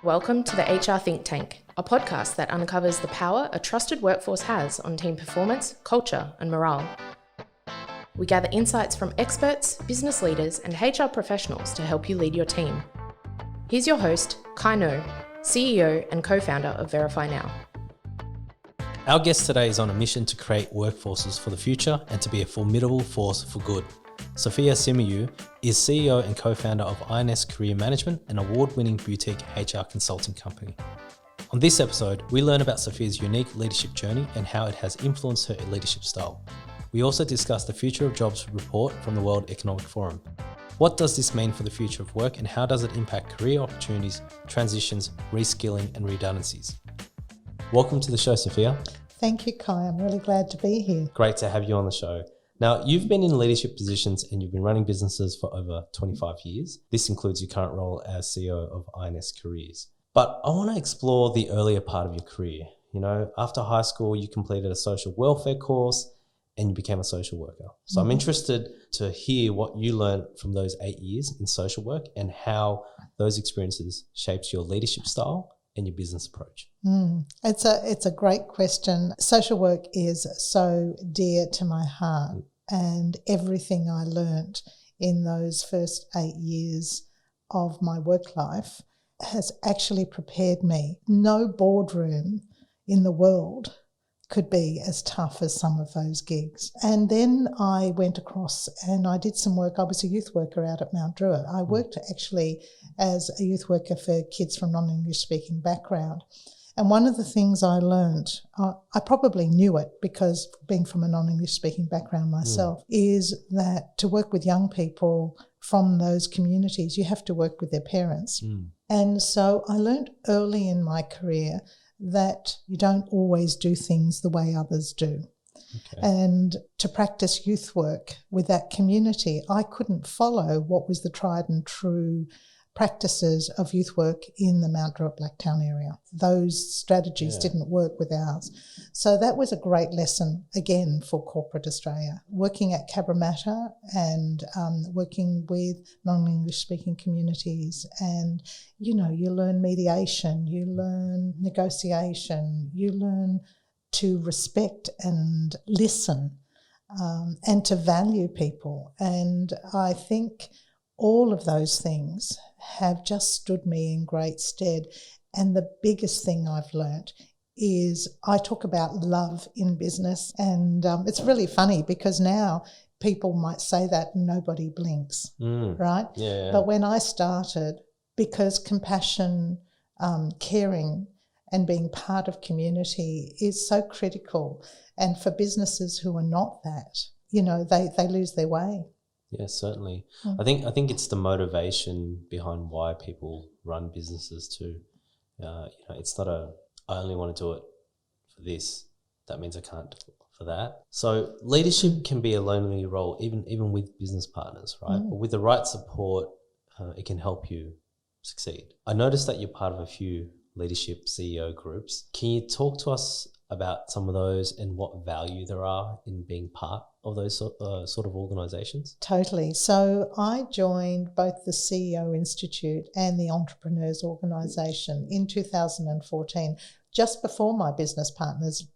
Welcome to the HR Think Tank, a podcast that uncovers the power a trusted workforce has on team performance, culture, and morale. We gather insights from experts, business leaders, and HR professionals to help you lead your team. Here's your host, Kai No, CEO and co-founder of Verify Now. Our guest today is on a mission to create workforces for the future and to be a formidable force for good. Sophia Symeou is CEO and co-founder of INS Career Management, an award-winning boutique HR consulting company. On this episode, we learn about Sophia's unique leadership journey and how it has influenced her leadership style. We also discuss the Future of Jobs report from the World Economic Forum. What does this mean for the future of work and how does it impact career opportunities, transitions, reskilling and redundancies? Welcome to the show, Sophia. Thank you, Kai. I'm really glad to be here. Great to have you on the show. Now, you've been in leadership positions and you've been running businesses for over 25 years. This includes your current role as CEO of INS Careers. But I want to explore the earlier part of your career. You know, after high school, you completed a social welfare course and you became a social worker. So I'm interested to hear what you learned from those 8 years in social work and how those experiences shapes your leadership style and your business approach. It's a great question. Social work is so dear to my heart, and everything I learnt in those first 8 years of my work life has actually prepared me. No boardroom in the world could be as tough as some of those gigs. And then I went across and I did some work. I was a youth worker out at Mount Druitt. I worked actually as a youth worker for kids from non-English speaking background. And one of the things I learned, I probably knew it because being from a non-English speaking background myself, is that to work with young people from those communities, you have to work with their parents. And so I learned early in my career that you don't always do things the way others do. Okay. And to practice youth work with that community, I couldn't follow what was the tried and true practices of youth work in the Mount Druitt Blacktown area. Those strategies didn't work with ours. So that was a great lesson, again, for corporate Australia. Working at Cabramatta and working with non-English speaking communities, and, you know, you learn mediation, you learn negotiation, you learn to respect and listen and to value people. And I think all of those things have just stood me in great stead. And the biggest thing I've learnt is I talk about love in business. And it's really funny because now people might say that and nobody blinks, right? Yeah. But when I started, because compassion, caring and being part of community is so critical. And for businesses who are not that, you know, they lose their way. Yes, certainly. I think it's the motivation behind why people run businesses too. You know, it's not I only want to do it for this. That means I can't do it for that. So leadership can be a lonely role, even with business partners, right? But with the right support, it can help you succeed. I noticed that you're part of a few leadership CEO groups. Can you talk to us about some of those and what value there are in being part of those sort of organisations? Totally. So I joined both the CEO Institute and the Entrepreneurs Organisation in 2014, just before my business partners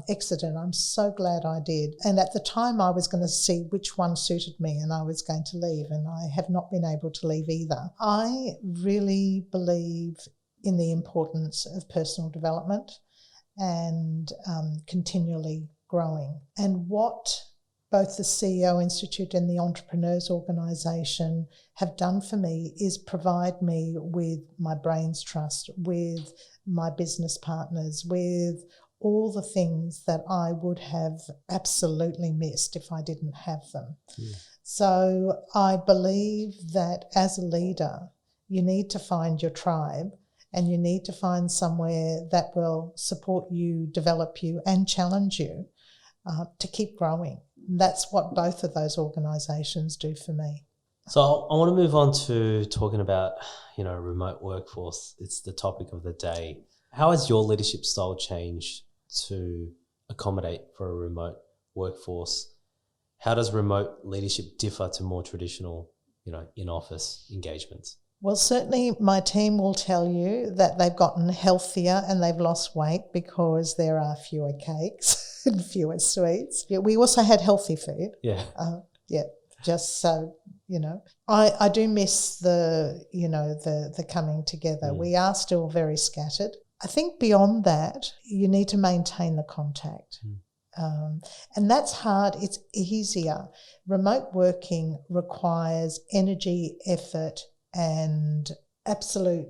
exited. I'm so glad I did. And at the time I was going to see which one suited me and I was going to leave, and I have not been able to leave either. I really believe in the importance of personal development and continually growing. And what both the CEO Institute and the Entrepreneurs Organisation have done for me is provide me with my brain's trust, with my business partners, with all the things that I would have absolutely missed if I didn't have them. So I believe that as a leader, you need to find your tribe. And you need to find somewhere that will support you, develop you and challenge you to keep growing. That's what both of those organisations do for me. So I want to move on to talking about, you know, remote workforce. It's the topic of the day. How has your leadership style changed to accommodate for a remote workforce? How does remote leadership differ to more traditional, you know, in-office engagements? Well, certainly my team will tell you that they've gotten healthier and they've lost weight because there are fewer cakes and fewer sweets. Yeah, we also had healthy food. Yeah. Just so, I do miss the coming together. We are still very scattered. I think beyond that, you need to maintain the contact. And that's hard. It's easier. Remote working requires energy, effort, and absolute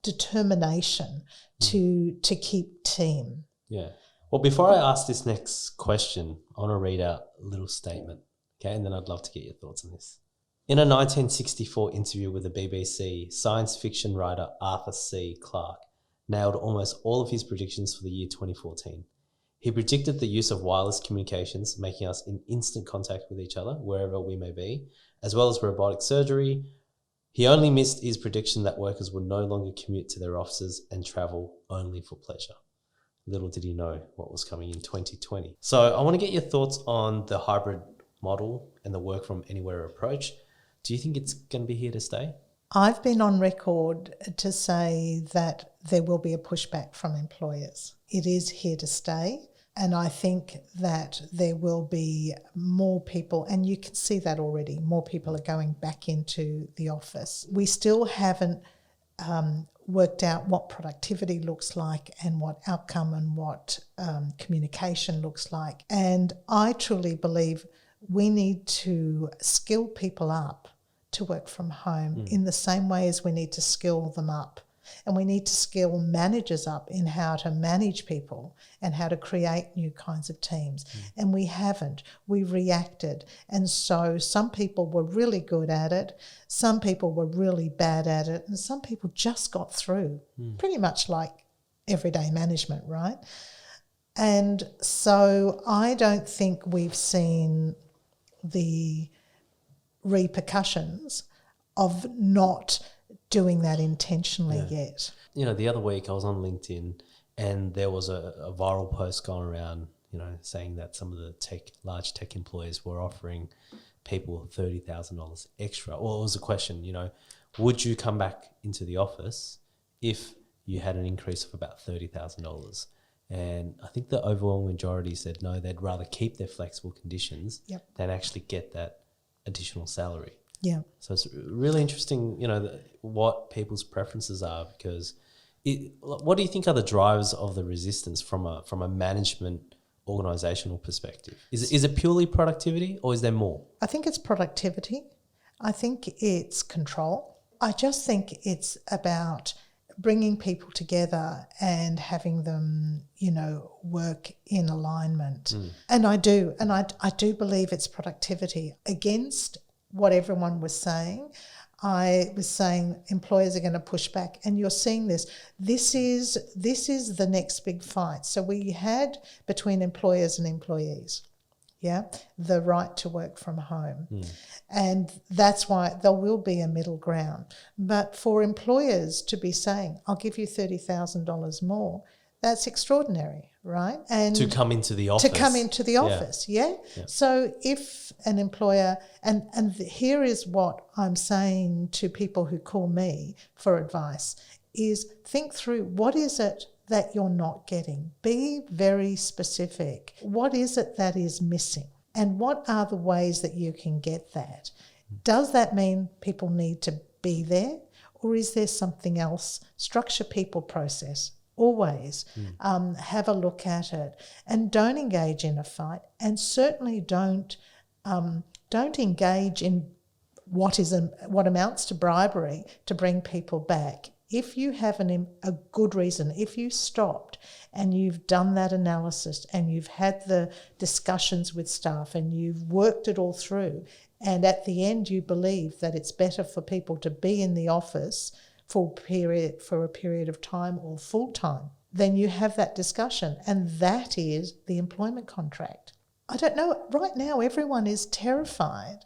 determination to keep team. Yeah. Well, before I ask this next question, I want to read out a little statement, okay? And then I'd love to get your thoughts on this. In a 1964 interview with the BBC, science fiction writer Arthur C. Clarke nailed almost all of his predictions for the year 2014. He predicted the use of wireless communications, making us in instant contact with each other, wherever we may be, as well as robotic surgery. He only missed his prediction that workers would no longer commute to their offices and travel only for pleasure. Little did he know what was coming in 2020. So I want to get your thoughts on the hybrid model and the work from anywhere approach. Do you think it's going to be here to stay? I've been on record to say that there will be a pushback from employers. It is here to stay. And I think that there will be more people, and you can see that already, more people are going back into the office. We still haven't worked out what productivity looks like and what outcome and what communication looks like. And I truly believe we need to skill people up to work from home in the same way as we need to skill them up. And we need to skill managers up in how to manage people and how to create new kinds of teams. And we haven't. We reacted. And so some people were really good at it. Some people were really bad at it. And some people just got through, pretty much like everyday management, right? And so I don't think we've seen the repercussions of not doing that intentionally yet. The other week I was on LinkedIn and there was a viral post going around, saying that some of the large tech employers were offering people $30,000 extra. Well, it was a question, would you come back into the office if you had an increase of about $30,000? And I think the overwhelming majority said no, they'd rather keep their flexible conditions than actually get that additional salary. Yeah. So it's really interesting, what people's preferences are, because what do you think are the drivers of the resistance from a management organisational perspective? Is it purely productivity or is there more? I think it's productivity. I think it's control. I just think it's about bringing people together and having them, work in alignment. And I do. And I do believe it's productivity. Against what everyone was saying, I was saying employers are going to push back, and you're seeing this. This is the next big fight. So we had between employers and employees, the right to work from home. And that's why there will be a middle ground. But for employers to be saying, I'll give you $30,000 more, that's extraordinary, right? And to come into the office. Yeah. So if an employer, and here is what I'm saying to people who call me for advice, is think through what is it that you're not getting. Be very specific. What is it that is missing? And what are the ways that you can get that? Does that mean people need to be there? Or is there something else? Structure, people, process. Always have a look at it, and don't engage in a fight, and certainly don't engage in what amounts to bribery to bring people back. If you have a good reason, if you stopped and you've done that analysis and you've had the discussions with staff and you've worked it all through, and at the end you believe that it's better for people to be in the office for a period of time or full time, then you have that discussion, and that is the employment contract. I don't know, right now everyone is terrified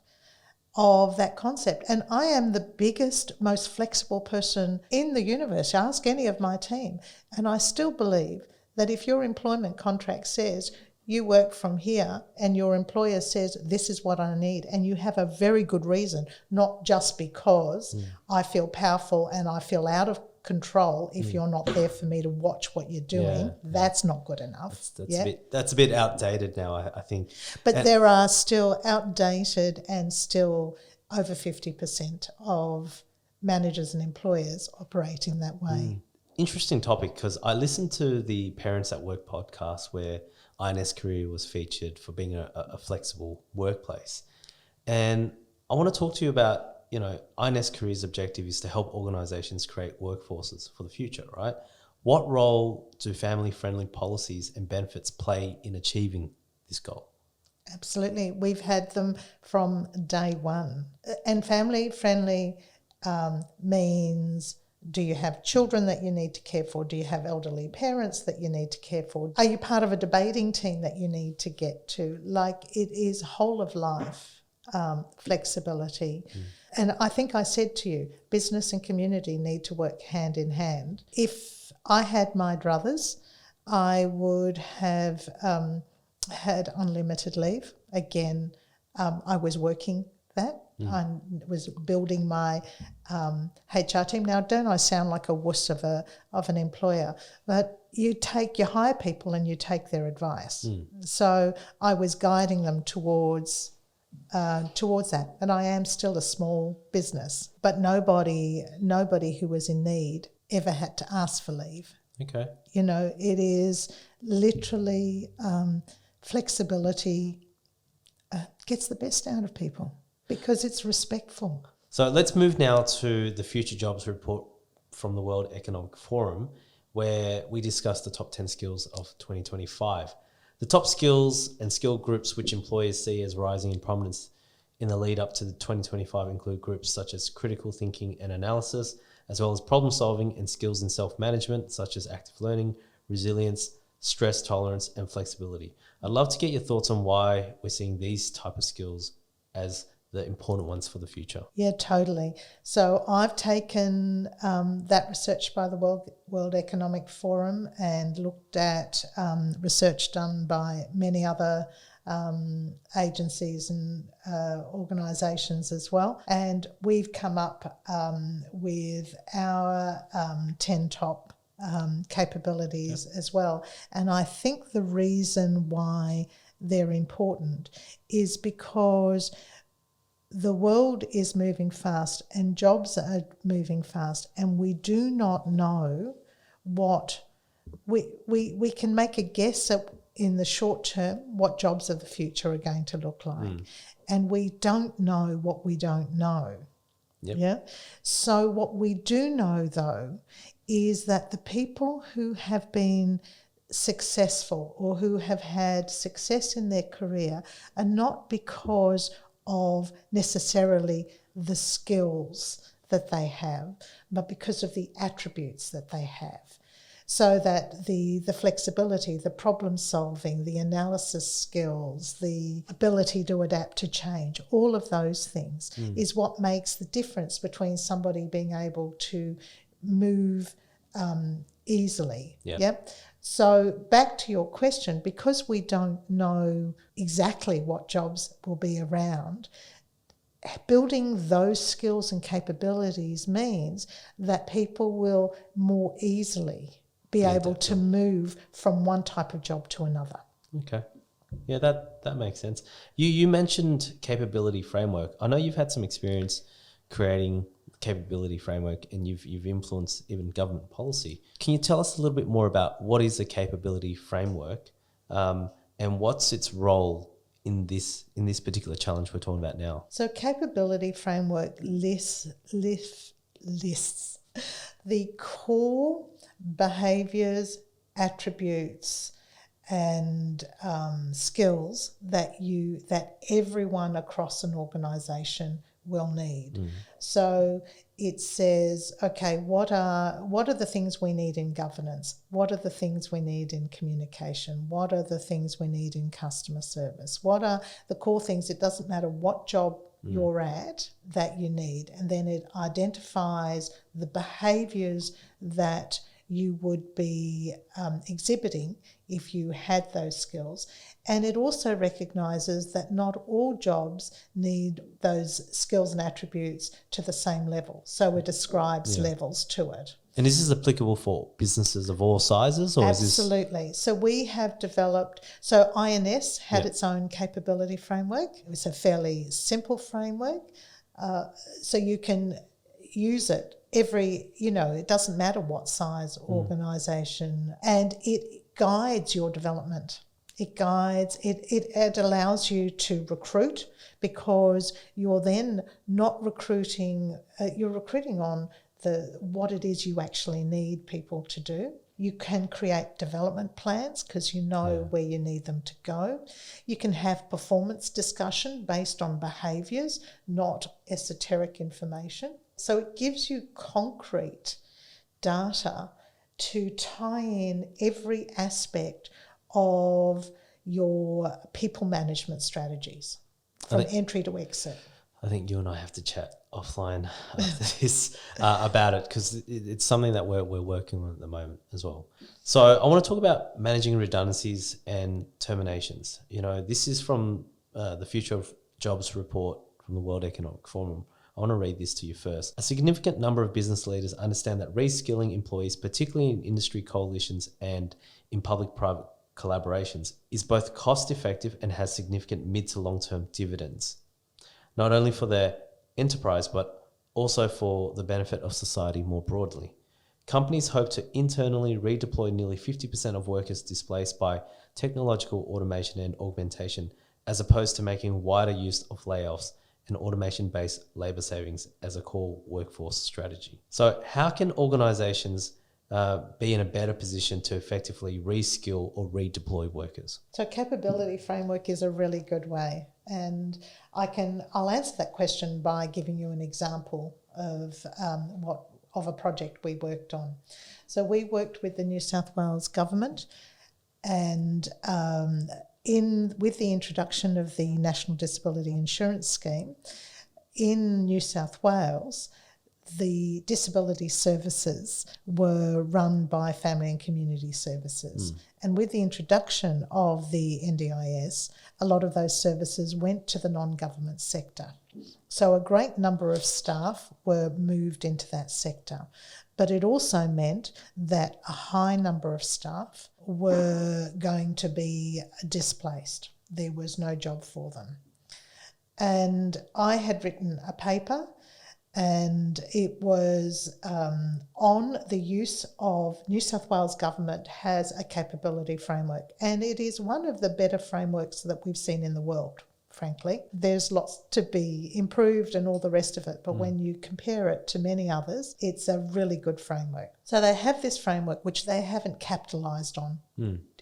of that concept, and I am the biggest, most flexible person in the universe. Ask any of my team, and I still believe that if your employment contract says you work from here and your employer says, this is what I need, and you have a very good reason, not just because I feel powerful and I feel out of control if you're not there for me to watch what you're doing, that's not good enough. That's a bit outdated now, I think. But there are still outdated and still over 50% of managers and employers operating that way. Interesting topic, because I listened to the Parents at Work podcast where INS Career was featured for being a flexible workplace. And I want to talk to you about, INS Career's objective is to help organisations create workforces for the future, right? What role do family-friendly policies and benefits play in achieving this goal? Absolutely. We've had them from day one. And family-friendly means, do you have children that you need to care for? Do you have elderly parents that you need to care for? Are you part of a debating team that you need to get to? Like, it is whole of life flexibility. And I think I said to you, business and community need to work hand in hand. If I had my druthers, I would have had unlimited leave. Again, I was working that. I was building my HR team. Now, don't I sound like a wuss of an employer? But you hire people and you take their advice. So I was guiding them towards that. And I am still a small business, but nobody who was in need ever had to ask for leave. Okay. It is literally flexibility gets the best out of people because it's respectful. So let's move now to the Future Jobs Report from the World Economic Forum, where we discuss the top 10 skills of 2025. The top skills and skill groups which employers see as rising in prominence in the lead up to the 2025 include groups such as critical thinking and analysis, as well as problem solving and skills in self-management, such as active learning, resilience, stress tolerance, and flexibility. I'd love to get your thoughts on why we're seeing these type of skills as the important ones for the future. Yeah, totally. So I've taken that research by the World Economic Forum and looked at research done by many other agencies and organisations as well. And we've come up with our 10 top capabilities as well. And I think the reason why they're important is because the world is moving fast and jobs are moving fast, and we do not know what we can make a guess at in the short term what jobs of the future are going to look like. And we don't know what we don't know. Yep. Yeah. So what we do know though is that the people who have been successful or who have had success in their career are not because of necessarily the skills that they have, but because of the attributes that they have. So that the flexibility, the problem solving, the analysis skills, the ability to adapt to change, all of those things is what makes the difference between somebody being able to move easily. Yep. So back to your question, because we don't know exactly what jobs will be around, building those skills and capabilities means that people will more easily be able to move from one type of job to another. Okay. Yeah, that makes sense. You mentioned capability framework. I know you've had some experience creating capability framework and you've influenced even government policy. Can you tell us a little bit more about what is a capability framework and what's its role in this particular challenge we're talking about now? So capability framework lists the core behaviours, attributes and skills that everyone across an organisation will need. So it says, okay, what are the things we need in governance? What are the things we need in communication? What are the things we need in customer service? What are the core things? It doesn't matter what job you're at that you need. And then it identifies the behaviours that you would be exhibiting if you had those skills. And it also recognises that not all jobs need those skills and attributes to the same level. So it ascribes levels to it. And is this applicable for businesses of all sizes? Or Absolutely. So we have developed, so INS had its own capability framework. It was a fairly simple framework. So you can use it it doesn't matter what size organisation, and it guides your development. It allows you to recruit, because you're then not recruiting, you're recruiting on what it is you actually need people to do. You can create development plans because you know where you need them to go. You can have performance discussion based on behaviours, not esoteric information. So it gives you concrete data to tie in every aspect of your people management strategies from entry to exit. I think you and I have to chat offline after this about it, because it's something that we're working on at the moment as well. So I want to talk about managing redundancies and terminations. This is from the Future of Jobs report from the World Economic Forum. I want to read this to you first. A significant number of business leaders understand that reskilling employees, particularly in industry coalitions and in public-private collaborations, is both cost-effective and has significant mid to long-term dividends, not only for their enterprise, but also for the benefit of society more broadly. Companies hope to internally redeploy nearly 50% of workers displaced by technological automation and augmentation, as opposed to making wider use of layoffs and automation-based labour savings as a core workforce strategy. So how can organisations be in a better position to effectively reskill or redeploy workers? So capability framework is a really good way. And I'll answer that question by giving you an example of a project we worked on. So we worked with the New South Wales government, and with the introduction of the National Disability Insurance Scheme in New South Wales, the disability services were run by Family and Community Services. And with the introduction of the NDIS, a lot of those services went to the non-government sector. So a great number of staff were moved into that sector. But it also meant that a high number of staff were going to be displaced. There was no job for them. And I had written a paper, and it was on the use of New South Wales government has a capability framework, and it is one of the better frameworks that we've seen in the world, frankly. There's lots to be improved and all the rest of it, but when you compare it to many others, it's a really good framework. So they have this framework which they haven't capitalised on,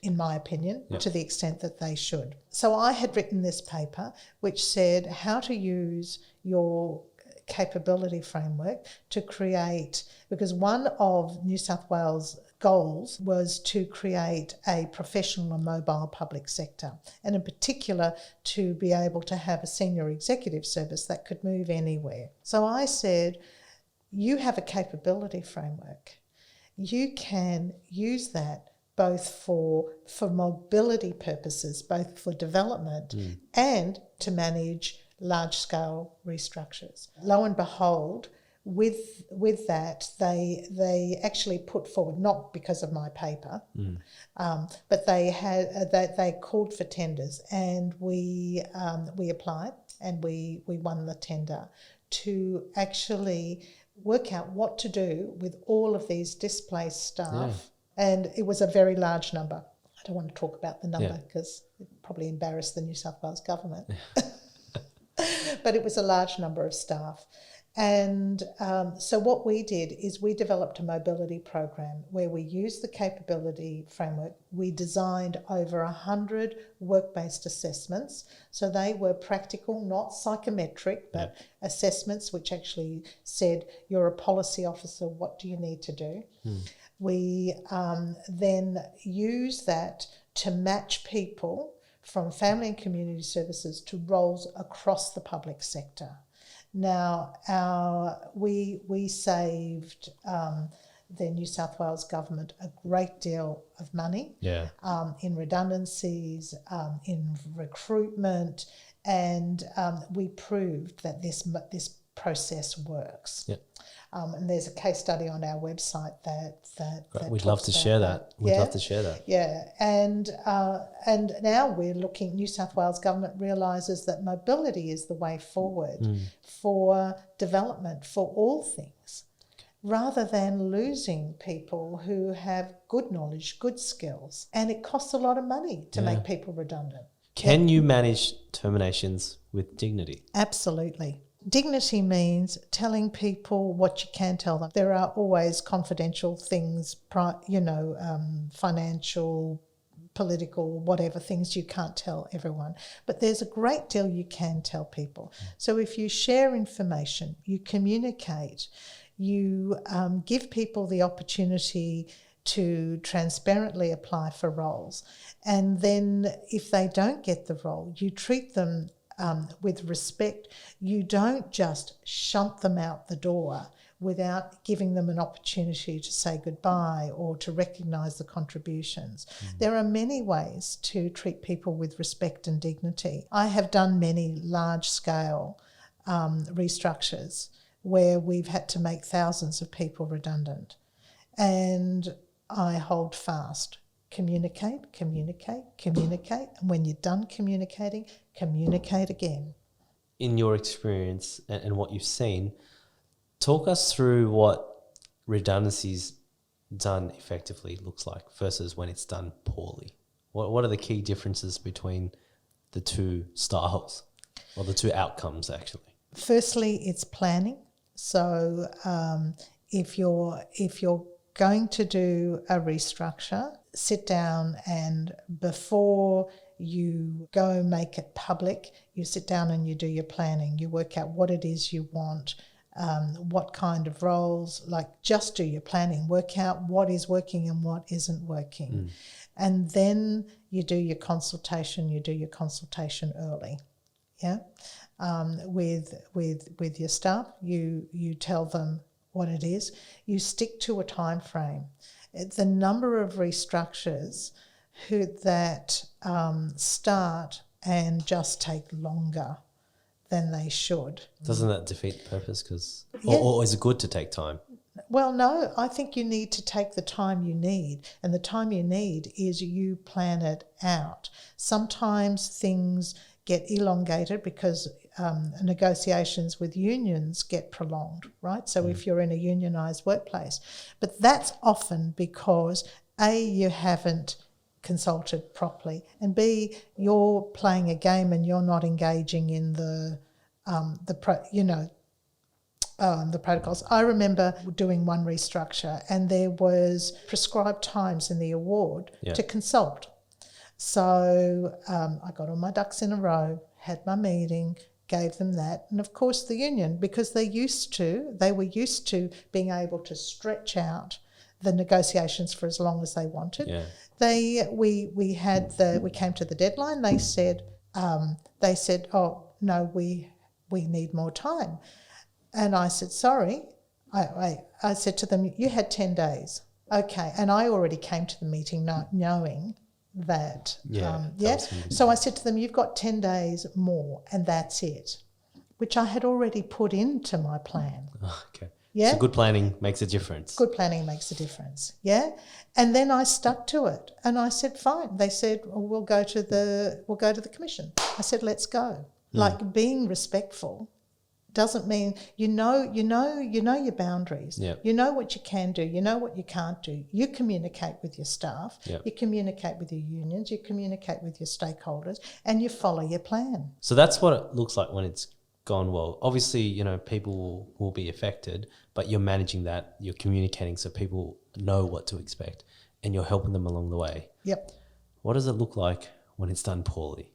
in my opinion, to the extent that they should. So I had written this paper which said how to use your capability framework to create, because one of New South Wales' goals was to create a professional and mobile public sector, and in particular to be able to have a senior executive service that could move anywhere. So I said, you have a capability framework. You can use that both for mobility purposes, both for development and to manage large-scale restructures. Lo and behold, with that, they actually put forward, not because of my paper, but they called for tenders, and we applied and we won the tender to actually work out what to do with all of these displaced staff. And it was a very large number. I don't want to talk about the number because it probably embarrassed the New South Wales government. But it was a large number of staff. And so what we did is we developed a mobility program where we used the capability framework. We designed over 100 work-based assessments. So they were practical, not psychometric, but assessments which actually said, you're a policy officer, what do you need to do? We then use that to match people from Family and Community Services to roles across the public sector. Now, we saved the New South Wales government a great deal of money in redundancies, in recruitment, and we proved that this process works. Yep. And there's a case study on our website that we'd love to share that. We'd love to share that. Yeah, and now we're looking. New South Wales government realises that mobility is the way forward for development for all things, rather than losing people who have good knowledge, good skills, and it costs a lot of money to make people redundant. Can you manage terminations with dignity? Absolutely. Dignity means telling people what you can tell them. There are always confidential things, financial, political, whatever things you can't tell everyone. But there's a great deal you can tell people. So if you share information, you communicate, you give people the opportunity to transparently apply for roles. And then if they don't get the role, you treat them with respect. You don't just shunt them out the door without giving them an opportunity to say goodbye or to recognise the contributions. There are many ways to treat people with respect and dignity. I have done many large-scale restructures where we've had to make thousands of people redundant. And I hold fast. Communicate, communicate, communicate. And when you're done communicating, communicate again. In your experience and what you've seen, talk us through what redundancies done effectively looks like versus when it's done poorly. What are the key differences between the two styles, or the two outcomes actually? Firstly, it's planning. So if you're going to do a restructure, sit down, and before you go make it public, you sit down and you do your planning. You work out what it is you want, what kind of roles, just do your planning. Work out what is working and what isn't working. And then you do your consultation. You do your consultation early, with your staff. You tell them what it is. You stick to a time frame. The number of restructures that start and just take longer than they should. Doesn't that defeat the purpose? Or is it good to take time? Well, no, I think you need to take the time you need, and the time you need is you plan it out. Sometimes things get elongated because negotiations with unions get prolonged, right? So if you're in a unionised workplace. But that's often because A, you haven't consulted properly, and B, you're playing a game and you're not engaging in the protocols. I remember doing one restructure and there was prescribed times in the award to consult. So I got all my ducks in a row, had my meeting, gave them that. And of course the union, because they were used to being able to stretch out the negotiations for as long as they wanted. We came to the deadline. They said, oh no, we need more time. And I said, sorry. I said to them, you had 10 days. Okay. And I already came to the meeting not knowing that. So I said to them, you've got 10 days more and that's it, which I had already put into my plan. Okay. Yeah. So good planning makes a difference. Good planning makes a difference. Yeah. And then I stuck to it and I said, fine. They said, well, we'll go to the commission. I said, let's go. Like being respectful doesn't mean you know your boundaries. Yep. You know what you can do, you know what you can't do. You communicate with your staff, yep. You communicate with your unions, you communicate with your stakeholders, and you follow your plan. So that's what it looks like when it's gone well. Obviously, people will be affected, but you're managing that, you're communicating so people know what to expect and you're helping them along the way. Yep. What does it look like when it's done poorly?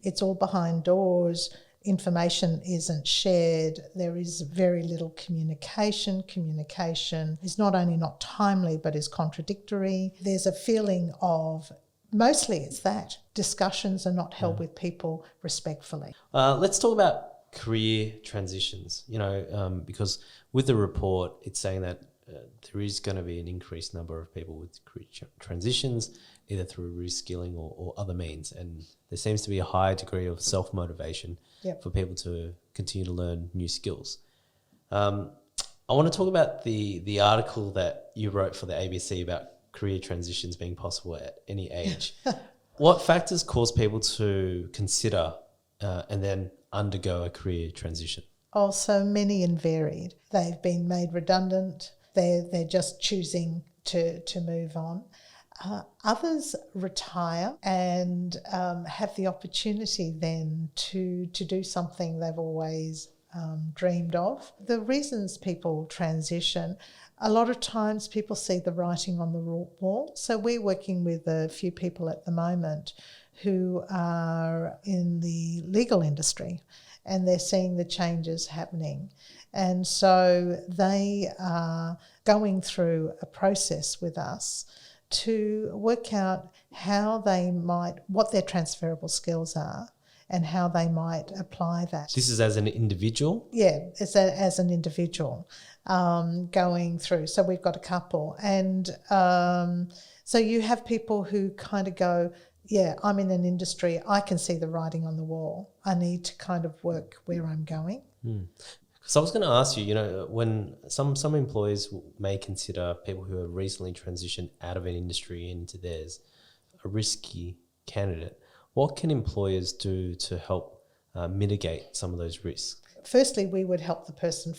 It's all behind doors. Information isn't shared. There is very little communication. Communication is not only not timely, but is contradictory. There's a feeling of, mostly it's that, discussions are not held with people respectfully. Let's talk about career transitions, because with the report, it's saying that there is going to be an increased number of people with career transitions, either through reskilling or other means. And there seems to be a high degree of self-motivation for people to continue to learn new skills. I want to talk about the article that you wrote for the ABC about career transitions being possible at any age. What factors cause people to consider and then undergo a career transition? Oh, so many and varied. They've been made redundant. They're just choosing to move on. Others retire and have the opportunity then to do something they've always dreamed of. The reasons people transition, a lot of times people see the writing on the wall. So we're working with a few people at the moment who are in the legal industry, and they're seeing the changes happening. And so they are going through a process with us to work out what their transferable skills are and how they might apply that. This is as an individual? Yeah, as an individual going through. So we've got a couple. And so you have people who kind of go, yeah, I'm in an industry, I can see the writing on the wall. I need to kind of work where I'm going. So I was going to ask you, when some employers may consider people who have recently transitioned out of an industry into theirs a risky candidate, what can employers do to help mitigate some of those risks? Firstly, we would help the person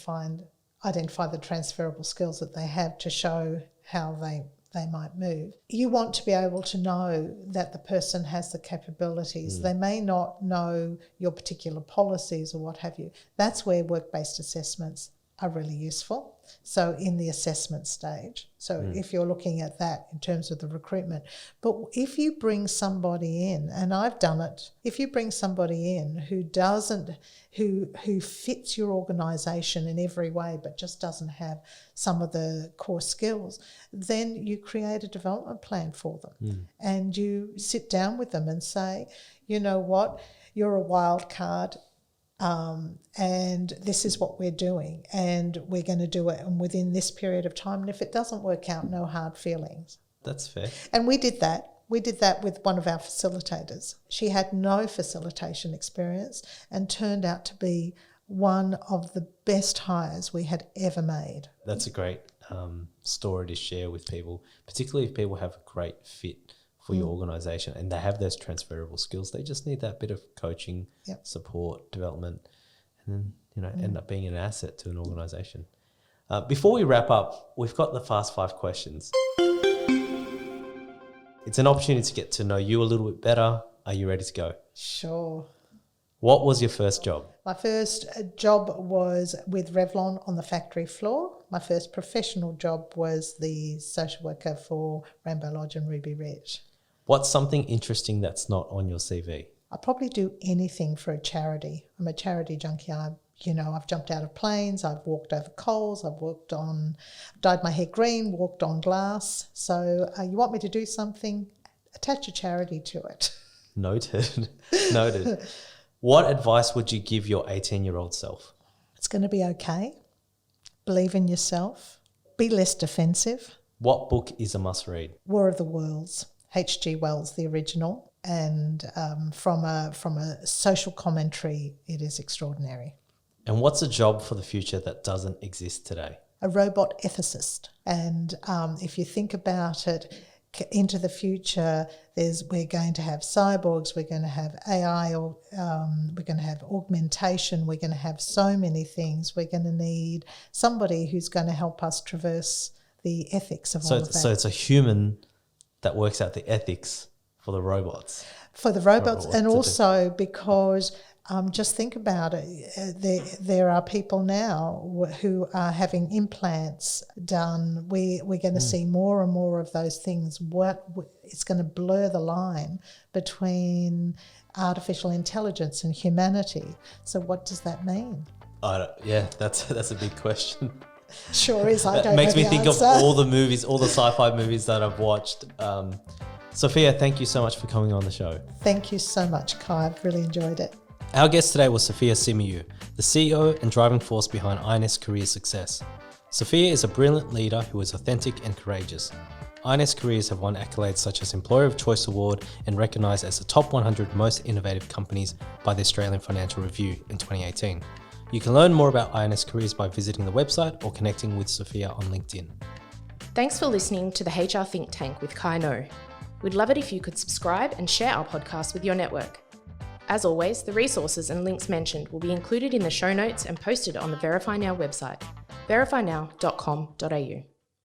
identify the transferable skills that they have to show how they might move. You want to be able to know that the person has the capabilities. They may not know your particular policies or what have you. That's where work-based assessments are really useful. So in the assessment stage. So if you're looking at that in terms of the recruitment. But if you bring somebody in, and I've done it, if you bring somebody in who fits your organisation in every way but just doesn't have some of the core skills, then you create a development plan for them. And you sit down with them and say, you know what, you're a wild card. And this is what we're doing, and we're going to do it and within this period of time. And if it doesn't work out, no hard feelings. That's fair. And we did that. We did that with one of our facilitators. She had no facilitation experience and turned out to be one of the best hires we had ever made. That's a great story to share with people, particularly if people have a great fit for your organisation and they have those transferable skills. They just need that bit of coaching, support, development, and then end up being an asset to an organisation. Before we wrap up, we've got the Fast 5 questions. It's an opportunity to get to know you a little bit better. Are you ready to go? Sure. What was your first job? My first job was with Revlon on the factory floor. My first professional job was the social worker for Rainbow Lodge and Ruby Ridge. What's something interesting that's not on your CV? I probably do anything for a charity. I'm a charity junkie. I've jumped out of planes, I've walked over coals, dyed my hair green, walked on glass. So you want me to do something, attach a charity to it. Noted. What advice would you give your 18-year-old self? It's going to be okay. Believe in yourself. Be less defensive. What book is a must-read? War of the Worlds. H.G. Wells, the original, and from a social commentary, it is extraordinary. And what's a job for the future that doesn't exist today? A robot ethicist. And if you think about it, into the future, we're going to have cyborgs, we're going to have AI, or we're going to have augmentation, we're going to have so many things. We're going to need somebody who's going to help us traverse the ethics of all of that. So it's a human that works out the ethics for the robots. For the robots, and also because just think about it, there are people now who are having implants done. We're going to see more and more of those things. It's going to blur the line between artificial intelligence and humanity. So what does that mean? That's a big question. Sure is. That makes me think of all the movies, all the sci-fi movies that I've watched. Sophia, thank you so much for coming on the show. Thank you so much, Kai. I've really enjoyed it. Our guest today was Sophia Symeou, the CEO and driving force behind INS Career Success. Sophia is a brilliant leader who is authentic and courageous. INS Careers have won accolades such as Employer of Choice Award and recognised as the top 100 most innovative companies by the Australian Financial Review in 2018. You can learn more about INS Careers by visiting the website or connecting with Sophia on LinkedIn. Thanks for listening to the HR Think Tank with Kai No. We'd love it if you could subscribe and share our podcast with your network. As always, the resources and links mentioned will be included in the show notes and posted on the Verify Now website, verifynow.com.au.